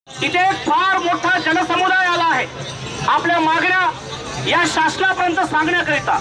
इथे एक फार मोठा जनसमुदाय आला आहे आपल्या मागण्या या शासनापर्यंत सांगण्याकरिता।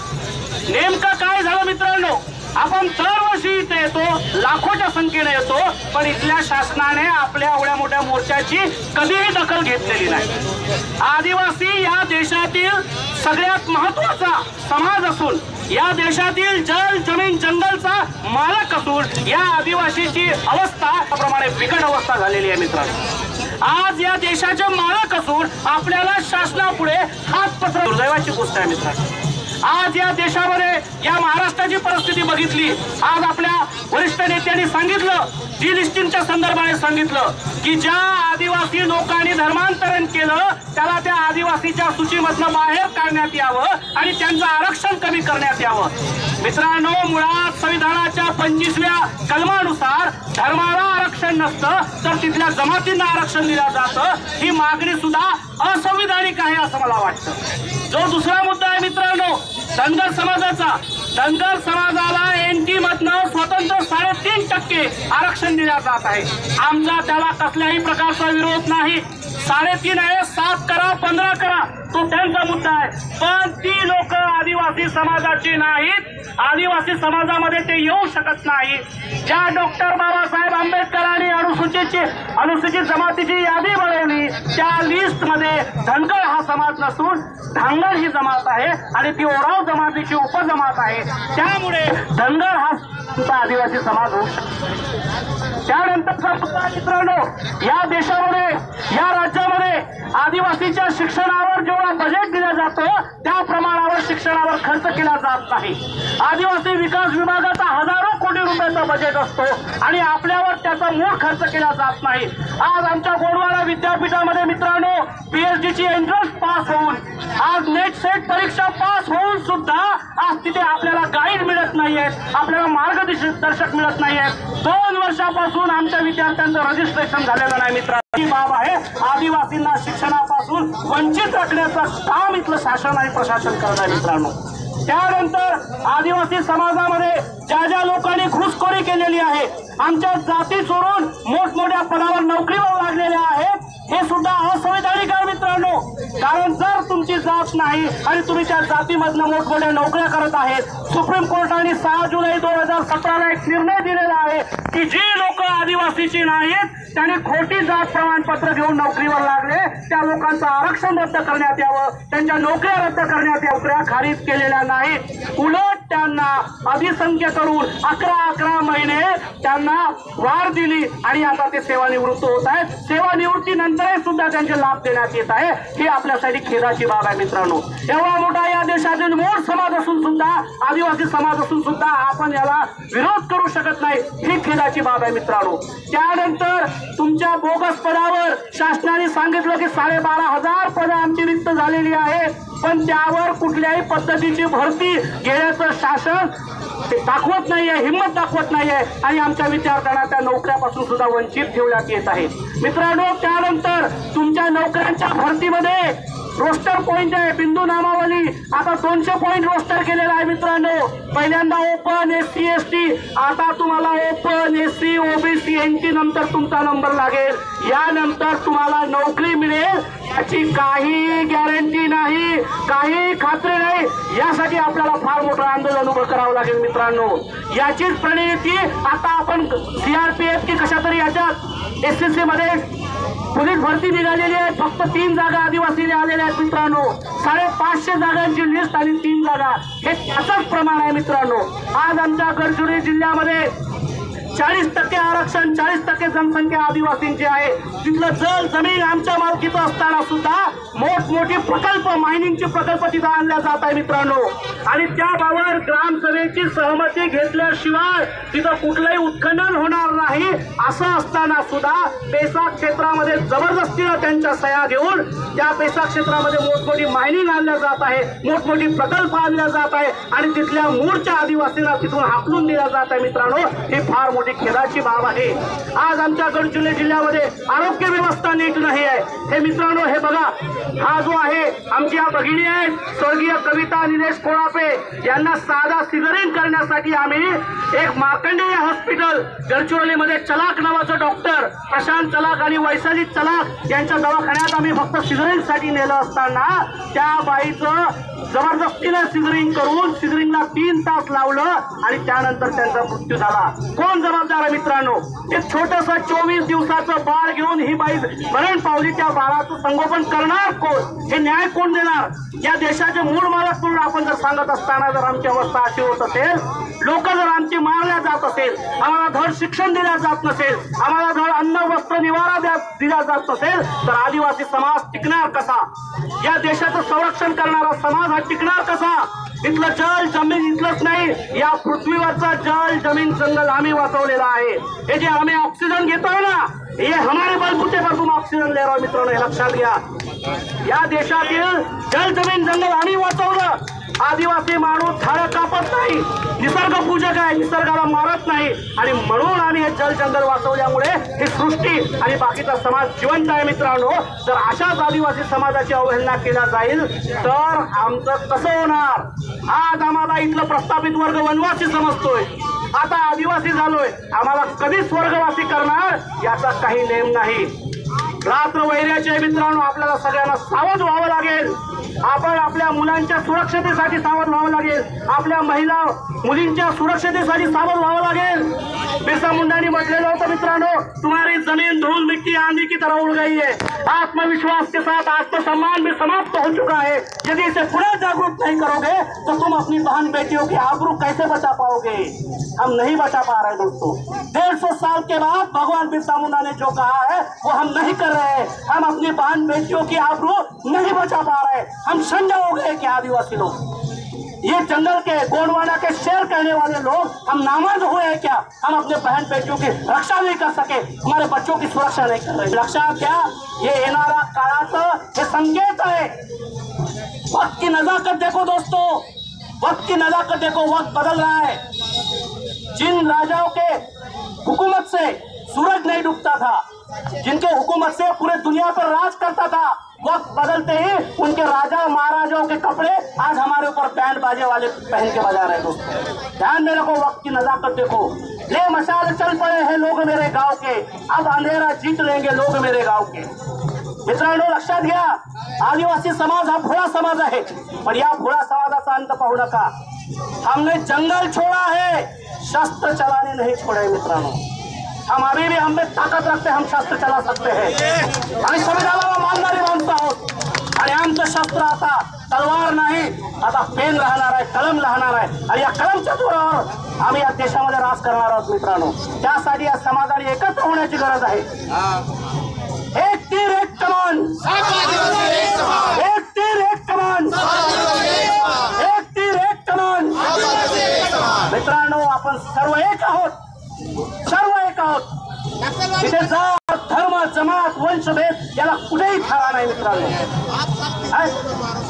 नेमकं काय झालं मित्रांनो, आपण दरवर्षी इथे येतो, लाखोच्या संख्येने येतो, पण इथल्या शासनाने आपल्या एवढ्या मोठ्या मोर्चाची कधीही दखल घेतलेली नाही। आदिवासी या देशातील सगळ्यात महत्त्वाचा समाज असून, या देशातील जल जमीन जंगलचा मालक असून या आदिवासीची अवस्था प्रमाणे बिकट अवस्था झालेली आहे मित्रांनो। आज या देशाचे मालक असून आपल्याला शासनापुढे हात पसरवणे दुर्दैवाची गोष्ट आहे मित्रांनो। आज या देशामध्ये या महाराष्ट्राची परिस्थिती बघितली, आज आपल्या वरिष्ठ नेत्यांनी सांगितलं, लिस्टिंगच्या संदर्भाने सांगितलं की ज्या आदिवासी लोकांनी धर्मांतरण केलं त्याला त्या आदिवासीच्या सूचीमधनं बाहेर काढण्यात यावं आणि त्यांचं आरक्षण कमी करण्यात यावं। मित्रांनो, मुळात संविधानाच्या 25व्या कलमानुसार धर्माला आरक्षण नसतं तर तिथल्या जमातींना आरक्षण दिलं जातं। ही मागणी सुद्धा असंविधानिक आहे असं मला वाटतं। जो दुसरा मुद्दा आहे मित्रांनो, धनगर समाजाचा, धनगर समाजाला एनटी मधनं स्वतंत्र 3.5% आरक्षण दिले जात आहे। आमचा त्याला कसल्याही प्रकारचा विरोध नाही। 3.5 आहे, 7 करा, 15 करा, तो त्यांचा मुद्दा आहे, पण ती लोक आदिवासी समाजाची नाहीत। आदिवासी समाजामध्ये ते येऊ शकत नाही। ज्या डॉक्टर बाबासाहेब आंबेडकरांनी अनुसूचित जमातीची यादी बनवली त्या लिस्ट मध्ये धनगर हा समाज नसून धांगड ही जमात आहे आणि ती ओराव जमातीची उपजमात आहे। त्यामुळे धनगर हा आदिवासी समाज होऊ शकतो। त्यानंतरचा मुद्दा मित्रांनो, या देशामध्ये या राज्यामध्ये आदिवासीच्या शिक्षणावर जेवढा बजेट दिला जातो त्या प्रमाणावर शिक्षणावर खर्च केला जात नाही। आदिवासी विकास विभागाचा हजारो कोटी रुपयाचा बजेट असतो आणि आपल्यावर त्याचा मूळ खर्च केला जात नाही। आज आमच्या गोंडवाना विद्यापीठामध्ये मित्रांनो पीएचडीची एंट्रन्स पास होऊन, आज नेट सेट परीक्षा पास होऊन सुद्धा आज तिथे आपल्याला गाईड मिळत नाहीये, आपल्याला मार्गदर्शक मिळत नाहीये। 2 वर्षापासून आमच्या विद्यार्थ्यांचं रजिस्ट्रेशन झालेलं नाही मित्रांनो। ही बाब आहे, आदिवासींना शिक्षणापासून वंचित राखण्याचं काम इथलं शासन आणि प्रशासन करत आहे मित्रांनो। त्यानंतर आदिवासी समाजामध्ये ज्या लोकांनी घुसखोरी केलेली आहे, आमच्या जाती चोरून मोठमोठ्या पदावर नोकरीवर लागलेल्या आहेत, हे सुद्धा असंविधानिक आहे मित्रांनो। कारण जर तुमची जात नाही आणि तुम्ही त्या जातीमधनं मोठमोठ्या नोकऱ्या करत आहेत, सुप्रीम कोर्टाने 6 जुलै 2017ला एक निर्णय दिलेला आहे की जी लोक आदिवासीची नाहीत त्यांनी खोटी जात प्रमाणपत्र घेऊन नोकरीवर लागले त्या लोकांचं आरक्षण रद्द करण्यात यावं, त्यांच्या नोकऱ्या रद्द करण्यात यावं। नोकऱ्या खारिज केलेल्या नाहीत, उलट त्यांना अधिसंख्य करून 11 महिने त्यांना वाढ दिली आणि आता ते सेवानिवृत्त होत आहेत। सेवानिवृत्तीनंतरही सुद्धा त्यांचे लाभ देण्यात येत आहे, ही आपल्यासाठी खेदाची बाब आहे मित्रांनो। एवढा मोठा या देशातील मूळ समाज असून सुद्धा, आदिवासी समाज असून सुद्धा आपण याला विरोध करू शकत नाही, ही खेदाची बाब आहे मित्रांनो। त्यानंतर तुमच्या बोगस पदावर शासनाने सांगितलं की 12,500 पदं आमची रिक्त झालेली आहेत, पण त्यावर कुठल्याही पद्धतीची भरती घेण्याचं शासन दाखवत नाहीये, हिंमत दाखवत नाहीये आणि आमच्या विद्यार्थ्यांना त्या नोकऱ्यापासून सुद्धा वंचित ठेवण्यात येत आहे मित्रांनो। त्यानंतर तुमच्या नोकऱ्यांच्या भरतीमध्ये रोस्टर पॉइंट आहे, बिंदू नामावली, आता 200 पॉइंट रोस्टर केलेला आहे मित्रांनो। पहिल्यांदा ओपन SC ST, आता तुम्हाला ओपन SC OBC NT नंतर तुमचा नंबर लागेल, यानंतर तुम्हाला नोकरी मिळेल याची काही गॅरंटी नाही, काही खात्री नाही। यासाठी आपल्याला फार मोठं आंदोलन उभं करावं लागेल मित्रांनो। याचीच प्रणिती आता आपण CRPF की कशा तरी याच्यात SSC मध्ये पोलीस भरती निघालेली आहे, फक्त 3 जागा आदिवासीने आलेल्या आहेत मित्रांनो। 550 जागांची लिस्ट आणि 3 जागा, हे त्याचंच प्रमाण आहे मित्रांनो। आज आमच्या गडचिरोली जिल्ह्यामध्ये 40% आरक्षण, 40% जनसंख्या आदिवासींची आहे। तिथलं जल जमीन आमच्या मालकीचं असताना सुद्धा मोठमोठी प्रकल्प, मायनिंगचे प्रकल्प तिथं आणल्या जात आहे मित्रांनो आणि त्याबाबत ग्रामसभेची सहमती घेतल्याशिवाय तिथं कुठलंही उत्खनन होणार नाही। असं असताना सुद्धा पेसा क्षेत्रामध्ये जबरदस्तीनं त्यांच्या सह्या घेऊन त्या पेसा क्षेत्रामध्ये मोठमोठी मायनिंग आणल्या जात आहे, मोठमोठी प्रकल्प आणल्या जात आहे आणि तिथल्या मूळच्या आदिवासींना तिथून हाकलून दिल्या जात आहे मित्रांनो। हे फार मोठी खेदाची बाब आहे। आज आमच्या गडचिरोली जिल्ह्यामध्ये आरोग्य व्यवस्था नीट नाही आहे। हे मित्रांनो, हे बघा, हा जो आहे आमची या भगिनी आहेत स्वर्गीय कविता निलेश कोळापे, यांना साधा सिझरिंग करण्यासाठी आम्ही एक मार्कंडेय हॉस्पिटल गडचिरोलीमध्ये चलाक नावाचं डॉक्टर प्रशांत चलाक आणि वैशाली चलाक यांच्या दवाखान्यात आम्ही फक्त सिझरिंगसाठी नेलं असताना त्या बाईचं जबरदस्तीने सिझरिंग करून सिझरिंगला 3 तास लावलं आणि त्यानंतर त्यांचा मृत्यू झाला। कोण जबाबदार आहे मित्रांनो? एक छोटंसं 24 दिवसाचं बाळ घेऊन ही बाई मरण पावली, त्या बाळाचं संगोपन करणार कोण? हे न्याय कोण देणार? या देशाचे मूळ मालक म्हणून आपण जर सांगत असताना जर आमची अवस्था अशी होत असेल, लोक जर आमची मारल्या जात असेल, आम्हाला धड शिक्षण दिल्या जात नसेल, आम्हाला धड अन्न वस्त्र निवारा दिला जात नसेल, तर आदिवासी समाज टिकणार कसा? या देशाचं संरक्षण करणारा समाज हा टिकणार कसा? इथलं जल जमीन इथलंच नाही, या पृथ्वीवरचा जल जमीन जंगल आम्ही वाचवलेला आहे। हे जे आम्ही ऑक्सिजन घेतोय ना, ये हमारे बलबूते पर तुम ऑक्सिजन ले रहे हो मित्रों, हे लक्षात घ्या। या देशातील जल जमीन जंगल आम्ही वाचवलं। आदिवासी माणूस झाडं कापत नाही, निसर्ग पूजक आहे, निसर्गाला मारत नाही, आणि म्हणून आम्ही हे जल जंगल वाचवल्यामुळे ही सृष्टी आणि बाकीचा समाज जिवंत आहे। मित्रांनो, जर अशाच आदिवासी समाजाची अवहेलना केला जाईल तर आमचं कसं होणार? आज आम्हाला इथलं प्रस्थापित वर्ग वनवासी समजतोय, आता आदिवासी झालोय, आम्हाला कधी स्वर्गवासी करणार याचा काही नेम नाही। रात्र वैर्याचे मित्रांनो, आपल्याला सगळ्यांना सावध व्हावं लागेल। आपण आपल्या मुलांच्या सुरक्षतेसाठी सावध व्हावं लागेल, आपल्या महिला मुलींच्या सुरक्षतेसाठी सावध व्हावं लागेल। बिरसा मुंडांनी म्हटलेलं होतं मित्रांनो, तुम्हारी जमीन धूल मिट्टी आंधी की तरह उड़ गई है, आत्मविश्वास के साथ आत्मसम्मान भी समाप्त हो चुका है। यदि इसे पुनः जागरूक नहीं करोगे तो तुम अपनी बहन बेटियों की आबरू कैसे बचा पाओगे? हम नहीं बचा पा रहे दोस्तों। 150 साल के बाद भगवान बिरसा मुंडा ने जो कहा है वो हम नहीं कर रहे। हम अपनी बहन बेटियों की आबरू नहीं बचा पा रहे। हम संजय हो गए कि आदिवासी लोग, ये जंगल के गोंडवाना के शेर कहने वाले लोग हम नामर्द हुए हैं क्या? हम अपने बहन बेटियों की रक्षा नहीं कर सके, हमारे बच्चों की सुरक्षा नहीं कर रहे। लक्षात घ्या, ये येणारा काळाचं हे संकेत है। वक्त की नजाकत देखो दोस्तों, वक्त की नजाकत देखो, वक्त बदल रहा है। जिन राजाओं के हुकूमत से सूरज नहीं डूबता था, जिनके हुकूमत से पूरे दुनिया पर राज करता था, वक्त बदलते ही उनके राजा महाराजाओं के कपड़े आज हमारे ऊपर बैंड बाजे वाले पहन के बजा रहे हैं। दोस्तों ध्यान में रखो, वक्त की नजाकत देखो। ले मशाल चल पड़े हैं लोग मेरे गांव के, अब अंधेरा जीत लेंगे लोग मेरे गांव के। मित्रांनो, लक्षात घ्या, आदिवासी समाज हा भोळा समाज आहे, पण या भोळा समाजाचा अंत पाहू नका। हमने जंगल छोड़ा है, शस्त्र चलाने नहीं छोड़े मित्रांनो। हम अभी भी हम में ताकद रखते, हम शस्त्र चला सकते हैं। आम्ही संविधानाला मानणारी माणसं आहोत आणि आमचं शस्त्र आता तलवार नाही, आता पेन राहणार आहे, कलम राहणार आहे, आणि या कलमच्या जोरावर आम्ही या देशामध्ये राज करणार आहोत मित्रांनो। त्यासाठी या समाजाने एकत्र होण्याची गरज आहे। एक तीर एक कमान, एक तीर एक कमान, एक तीर एक कमान। मित्रांनो, आपण सर्व एक आहोत, सर्व एक आहोत। इथे जात धर्म जमात वंशभेद याला कुठेही थारा नाही मित्रांनो।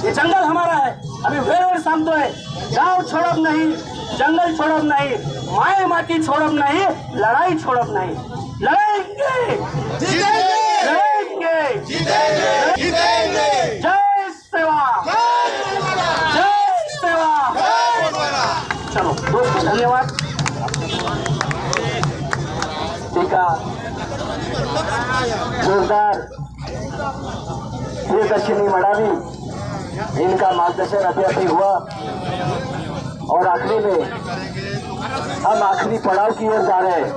ये जंगल हमारा है, अभी वेळ सांगतोय, गाव छोड़ब नहीं, जंगल छोड़ब नहीं, माए माटी छोड़ब नहीं, लड़ाई छोड़ब नहीं। लड़ेंगे, लड़ेंगे, जय सेवा, जय सेवा। चलो दोस्तों, धन्यवाद। टीका जोरदार प्रियदर्शिनी मडावी, इनका मार्गदर्शन अभी अभी हुआ और आखिरी में हम आखिरी पड़ाव की ओर जा रहे हैं।